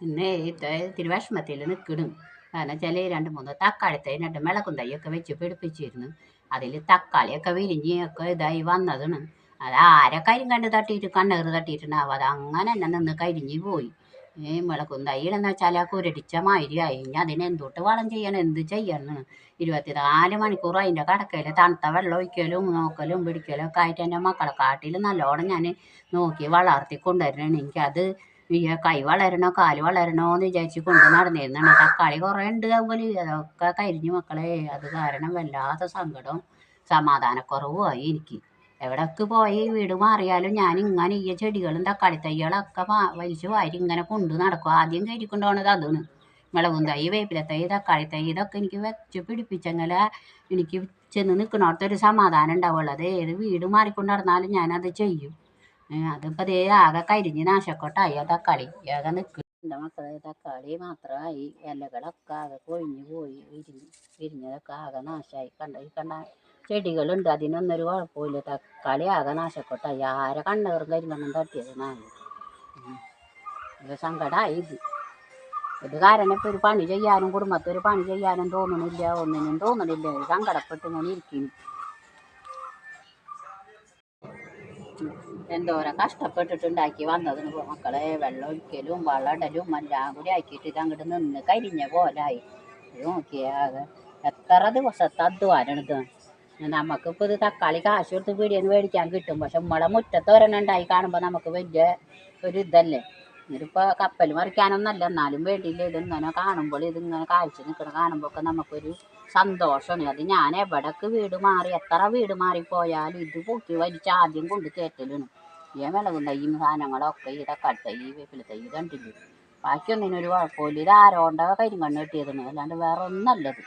ഇന്ന് ഇത്തിരി വിഷമത്തിൽ നിൽക്കണം. കാരണം വെച്ചാൽ 2-3 തക്കാളി തൈ 2 മിളകും തൈയൊക്കെ വെച്ച് പിടിപ്പിച്ചിരുന്നു. അതിൽ തക്കാളിയൊക്കെ വിരിഞ്ഞൊക്കെ ഇതായി വന്നതാണ്. അത് ആരെ കരിയും കണ്ട് തട്ടിയിട്ട് കണ്ണേറ് തട്ടിയിട്ടുണ്ടാവും. അത് അങ്ങനെ തന്നെ നിന്ന് കരിഞ്ഞു പോയി. മിളകും തൈയിലെന്ന് വെച്ചാൽ ആ കുരടിച്ച മാതിരിയായി. ഇനി അതിനെന്തോട്ട് വളം ചെയ്യണം, എന്ത് ചെയ്യണം? 24 മണിക്കൂർ അതിൻ്റെ കടക്കയിൽ തണുത്ത വെള്ളം ഒഴിക്കലും നോക്കലും പിടിക്കലും ഒക്കെ ആയിട്ട് എൻ്റെ മക്കളെ കാട്ടിലും നല്ലോണം ഞാൻ നോക്കി വളർത്തി കൊണ്ടുവരണം. എനിക്കത് കൈ വളരണോ കാല് വളരണോ എന്ന് വിചാരിച്ച് കൊണ്ട് നടന്നിരുന്നാണ്. തക്കാളി കുറേ ഉണ്ട് അതുപോലെ അതൊക്കെ കരിഞ്ഞു മക്കളെ. അത് കാരണം വല്ലാത്ത സങ്കടവും സമാധാനക്കുറവുമായി എനിക്ക്. എവിടേക്ക് പോയി വീട് മാറിയാലും ഞാൻ ഇങ്ങനെ ഈ ചെടികളും തക്കാളി തൈകളൊക്കെ വലിച്ചു വാരി ഇങ്ങനെ കൊണ്ട് നടക്കും. ആദ്യം കയറിക്കൊണ്ടുപോകണത് അതാണ്. മുളകും തൈ വേപ്പില തൈ തക്കാളി തൈ ഇതൊക്കെ എനിക്ക് വെച്ച് പിടിപ്പിച്ചെങ്കിൽ എനിക്ക് ചെന്ന് നിൽക്കണോടത്തൊരു സമാധാനം ഉണ്ടാവുള്ളൂ. അത് ഏത് വീട് മാറിക്കൊണ്ട് നടന്നാലും ഞാനത് ചെയ്യും. അതിപ്പോൾ അതേ ആകെ കരിഞ്ഞ് നാശക്കൊട്ടായി. ആ തക്കാളി ആകെ നിൽക്കും. എൻ്റെ മക്കളെ തക്കാളി മാത്രമായി. ഇലകളൊക്കെ ആകെ കൊഴിഞ്ഞു പോയി. വിരിഞ്ഞതൊക്കെ ആകെ നാശമായി. കണ്ട ചെടികളുണ്ട്, അതിനൊന്നൊരു കുഴപ്പമില്ല. തക്കാളി ആകെ നാശക്കൊട്ടായി. ആരെ കണ്ണേറും കരിമണ്ണും തട്ടിയത് നാല്. ഇത് സങ്കടമായി. ഇത് കാരണം ഇപ്പോൾ ഒരു പണി ചെയ്യാനും കുടുംബത്തിൽ ഒരു പണി ചെയ്യാനും തോന്നണില്ല, ഒന്നിനും തോന്നണില്ല. സങ്കടപ്പെട്ട് ഇങ്ങനെ ഇരിക്കുന്നു. എന്തോരം കഷ്ടപ്പെട്ടിട്ടുണ്ടാക്കി വന്നതിന് മക്കളെ. വെള്ളം ഒഴിക്കലും വളമിടലും എല്ലാം കൂടി ആക്കിയിട്ട് ഇത് അങ്ങോട്ട് നിന്ന് കരിഞ്ഞ പോലായി. ഇത് നോക്കിയാകെ എത്ര ദിവസത്തെ അധ്വാനം ഇത്. നമുക്കിപ്പോൾ ഇത് തക്കാളി കാശ് കൊടുത്ത് പീടികയിൽ നിന്ന് മേടിക്കാൻ കിട്ടും. പക്ഷെ നമ്മളെ മുറ്റത്ത് ഒരെണ്ണം ഉണ്ടായി കാണുമ്പോൾ നമുക്ക് വലിയ ഒരു ഇതല്ലേ. ഇതിപ്പോൾ കപ്പൽ മറിക്കാനൊന്നല്ല, എന്നാലും വേണ്ടിയില്ല. ഇതിങ്ങനെ കാണുമ്പോൾ ഇതിങ്ങനെ കാഴ്ച നിൽക്കണ കാണുമ്പോൾ ഒക്കെ നമുക്കൊരു സന്തോഷമാണ്. അത് ഞാൻ എവിടേക്ക് വീട് മാറി എത്ര വീട് മാറിപ്പോയാലും ഇത് പൊക്കി വലിച്ച് ആദ്യം കൊണ്ട് കയറ്റലാണ്. ഈ മിളകും തൈയും സാധനങ്ങളൊക്കെ ഈ തക്കാളി തൈ വേപ്പില തൈ കണ്ടില്ലേ. ബാക്കിയൊന്നിനൊരു കുഴപ്പമില്ല. ഇത് ആരോണ്ട കരിമണ്ണ് കിട്ടിയതാണ്, അല്ലാണ്ട് വേറെ ഒന്നല്ലത്.